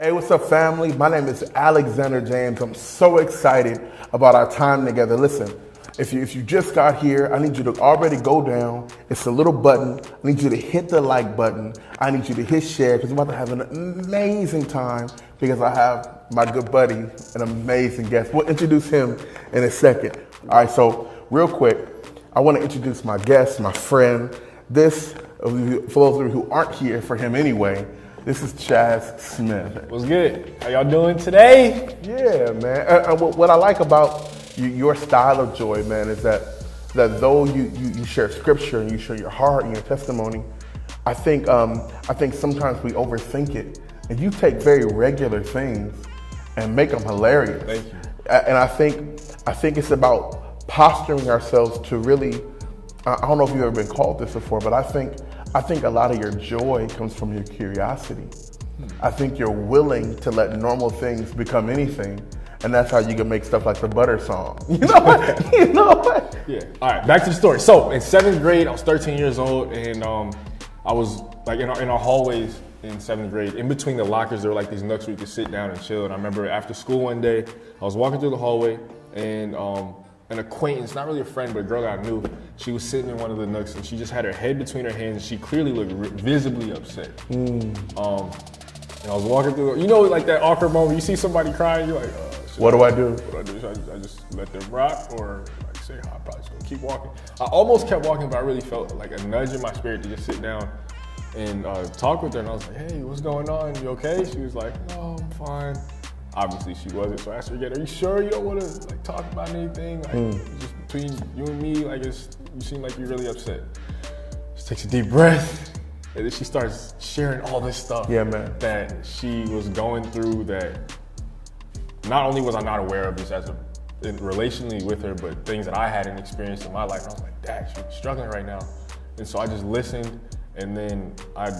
Hey, what's up, family? My name is Alexander James. I'm so excited about our time together. Listen, if you just got here, I need you to already go down. It's a little button. I need you to hit the like button. I need you to hit share because we're about to have an amazing time because I have my good buddy, an amazing guest. We'll introduce him in a second. All right, so real quick, I want to introduce my guest, my friend. This, for those of you who aren't here for him anyway, this is Chaz Smith. What's good? How y'all doing today? Yeah, man. What I like about your style of joy, man, is that though you share scripture and you share your heart and your testimony, I think sometimes we overthink it, and you take very regular things and make them hilarious. Thank you. And I think it's about posturing ourselves to really. I don't know if you've ever been called this before, but I think a lot of your joy comes from your curiosity. I think you're willing to let normal things become anything, and that's how you can make stuff like the Butter song. You know what? You know what? Yeah. All right, back to the story. So in 7th grade, I was 13 years old, and I was like in our hallways in 7th grade. In between the lockers, there were like these nooks where you could sit down and chill. And I remember after school one day, I was walking through the hallway, and an acquaintance, not really a friend, but a girl that I knew, she was sitting in one of the nooks and she just had her head between her hands and she clearly looked visibly upset. And I was walking through, you know, like that awkward moment, you see somebody crying, you're like, what do I do? What do I do? Should I just let them rock or like say, I'm probably just gonna keep walking. I almost kept walking, but I really felt like a nudge in my spirit to just sit down and talk with her. And I was like, hey, what's going on? You okay? She was like, no, I'm fine. Obviously she wasn't, so I asked her again, are you sure you don't want to like talk about anything? Like just between you and me, like you seem like you're really upset. She takes a deep breath, and then she starts sharing all this stuff that she was going through that not only was I not aware of this relationally with her, but things that I hadn't experienced in my life. And I was like, dang, she's struggling right now. And so I just listened, and then I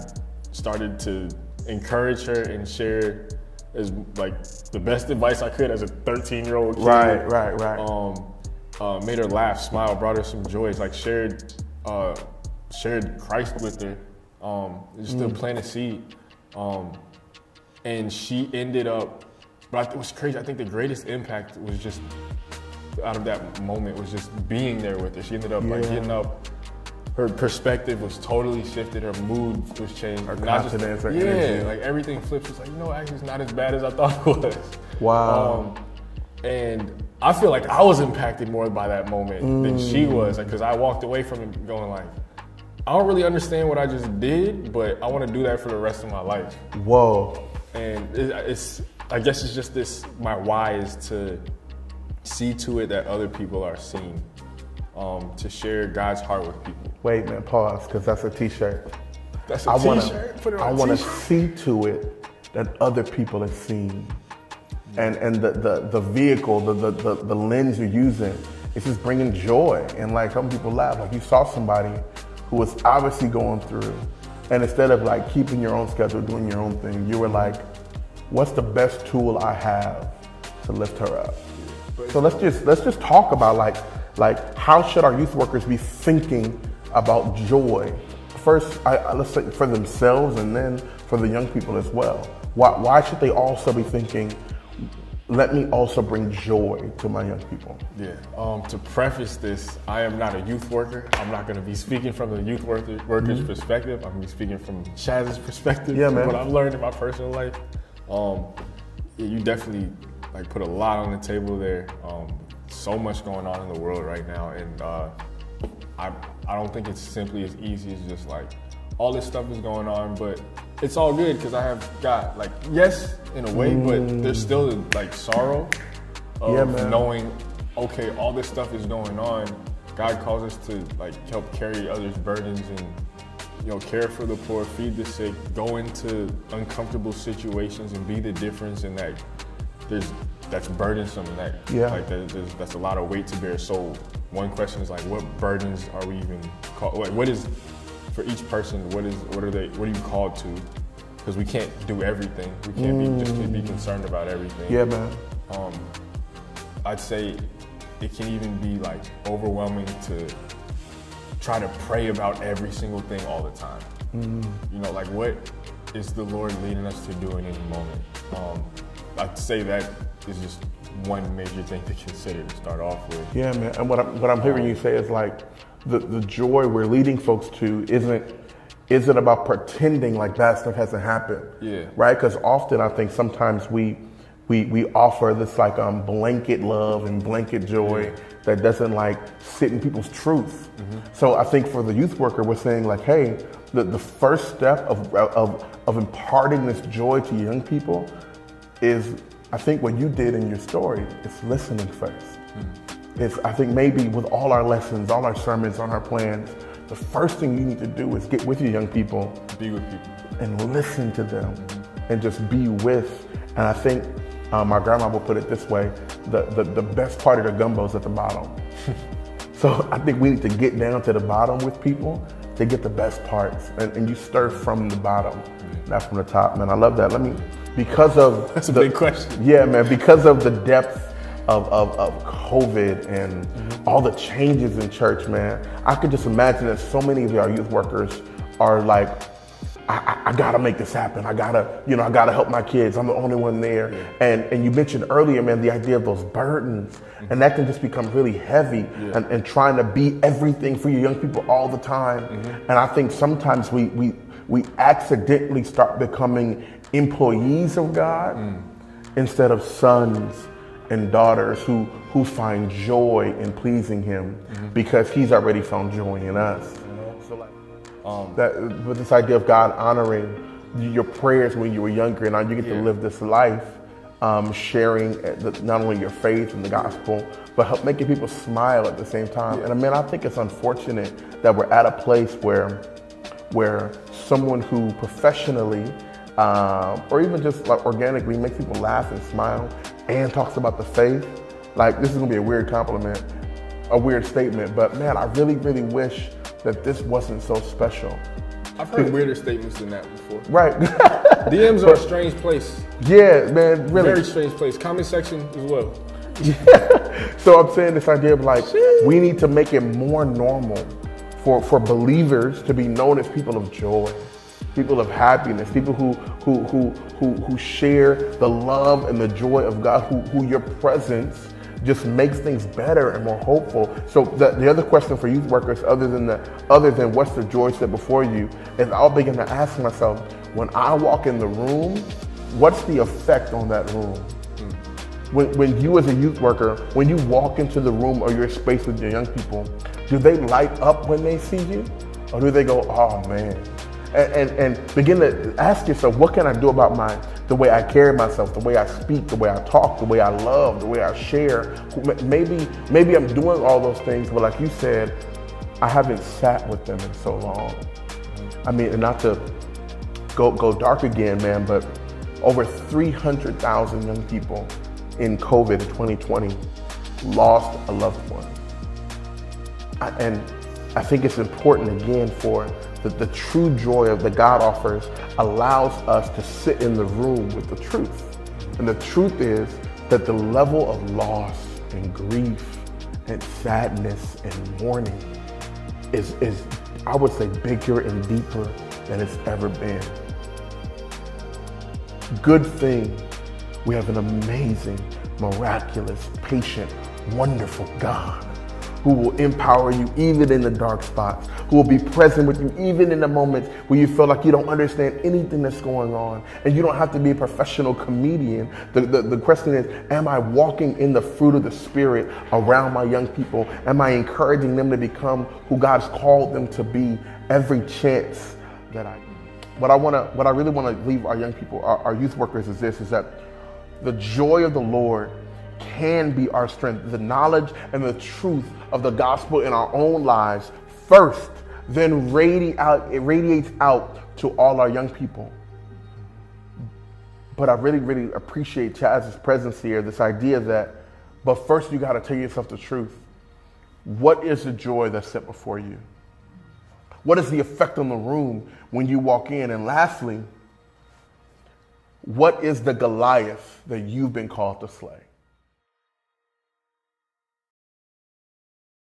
started to encourage her and share as like the best advice I could as a 13-year-old kid. Right. Made her laugh, smile, brought her some joys. Like shared Christ with her. Just to plant a seed. And she ended up. But it was crazy. I think the greatest impact was just out of that moment was just being there with her. She ended up like getting up. Her perspective was totally shifted. Her mood was changed. Her confidence, her energy. Like everything flipped. It's like, actually it's not as bad as I thought it was. Wow. And I feel like I was impacted more by that moment than she was. Because I walked away from it going like, I don't really understand what I just did, but I want to do that for the rest of my life. Whoa. And I guess it's just this, my why is to see to it that other people are seen. To share God's heart with people. Wait, man, pause, because that's a t-shirt. That's a t-shirt? Put it on I a want to t-shirt. see to it that other people are seen. And the vehicle, the lens you're using, it's just bringing joy. And like some people laugh, like you saw somebody who was obviously going through, and instead of like keeping your own schedule, doing your own thing, you were like, what's the best tool I have to lift her up? So let's just talk about like how should our youth workers be thinking about joy? First, let's say for themselves and then for the young people as well. Why should they also be thinking, let me also bring joy to my young people? Yeah, to preface this, I am not a youth worker. I'm not gonna be speaking from the youth worker's perspective. I'm gonna be speaking from Chaz's perspective, from what I've learned in my personal life. You definitely like put a lot on the table there. So much going on in the world right now, and I don't think it's simply as easy as just like all this stuff is going on, but it's all good because I have God. Like, yes, in a way, but there's still like sorrow of knowing, okay, all this stuff is going on. God calls us to like help carry others' burdens and care for the poor, feed the sick, go into uncomfortable situations and be the difference in that. That's burdensome, and that's a lot of weight to bear. So one question is like, what burdens are we even called? Like, what is for each person? What are you called to? Because we can't do everything. We can't be concerned about everything. Yeah, man. I'd say it can even be like overwhelming to try to pray about every single thing all the time. Like what is the Lord leading us to do in any moment? I'd say that is just one major thing to consider to start off with. Yeah, man. And what I'm hearing you say is like the joy we're leading folks to isn't about pretending like bad stuff hasn't happened. Yeah. Right? Because often I think sometimes we offer this like blanket love and blanket joy that doesn't like sit in people's truth. So I think for the youth worker, we're saying like, hey, the first step of imparting this joy to young people is, I think what you did in your story is listening first. It's, I think maybe with all our lessons, all our sermons, on our plans, the first thing you need to do is get with your young people. Be with people. And listen to them and just be with. And I think my grandma would put it this way, the best part of the gumbo is at the bottom. So I think we need to get down to the bottom with people to get the best parts. And you stir from the bottom, not from the top, man. I love that. Because of That's a big question. Yeah, man, because of the depth of COVID and all the changes in church, man, I could just imagine that so many of our youth workers are like, I gotta make this happen. I gotta help my kids. I'm the only one there. Yeah. And you mentioned earlier, man, the idea of those burdens, and that can just become really heavy and trying to be everything for your young people all the time. And I think sometimes we accidentally start becoming employees of God instead of sons and daughters who find joy in pleasing Him because He's already found joy in us. So like that, with this idea of God honoring your prayers when you were younger, and now you get to live this life, sharing not only your faith and the gospel, but making people smile at the same time. And I mean, I think it's unfortunate that we're at a place where someone who professionally or even just like organically makes people laugh and smile and talks about the faith. Like, this is gonna be a weird compliment, a weird statement, but man, I really, really wish that this wasn't so special. I've heard weirder statements than that before. Right. DMs are a strange place. Yeah, man, really. Very strange place. Comment section as well. Yeah. So I'm saying this idea of like, we need to make it more normal for believers to be known as people of joy, people of happiness, people who share the love and the joy of God, who your presence just makes things better and more hopeful. So the other question for youth workers, other than what's the joy set before you, is I'll begin to ask myself, when I walk in the room, what's the effect on that room? When you as a youth worker, when you walk into the room or your space with your young people, do they light up when they see you? Or do they go, oh man? And begin to ask yourself, what can I do about the way I carry myself, the way I speak, the way I talk, the way I love, the way I share? Maybe I'm doing all those things, but like you said, I haven't sat with them in so long. I mean, and not to go dark again, man, but over 300,000 young people in COVID in 2020 lost a loved one. And I think it's important again for the true joy that God offers allows us to sit in the room with the truth. And the truth is that the level of loss and grief and sadness and mourning is I would say bigger and deeper than it's ever been. Good thing we have an amazing, miraculous, patient, wonderful God who will empower you even in the dark spots, who will be present with you even in the moments where you feel like you don't understand anything that's going on. And you don't have to be a professional comedian. The question is, am I walking in the fruit of the Spirit around my young people? Am I encouraging them to become who God's called them to be every chance that I can? What I really want to leave our young people, our youth workers, is that the joy of the Lord can be our strength. The knowledge and the truth of the gospel in our own lives first, then it radiates out to all our young people. But I really, really appreciate Chaz's presence here, this idea that, but first you got to tell yourself the truth. What is the joy that's set before you? What is the effect on the room when you walk in? And lastly, what is the Goliath that you've been called to slay?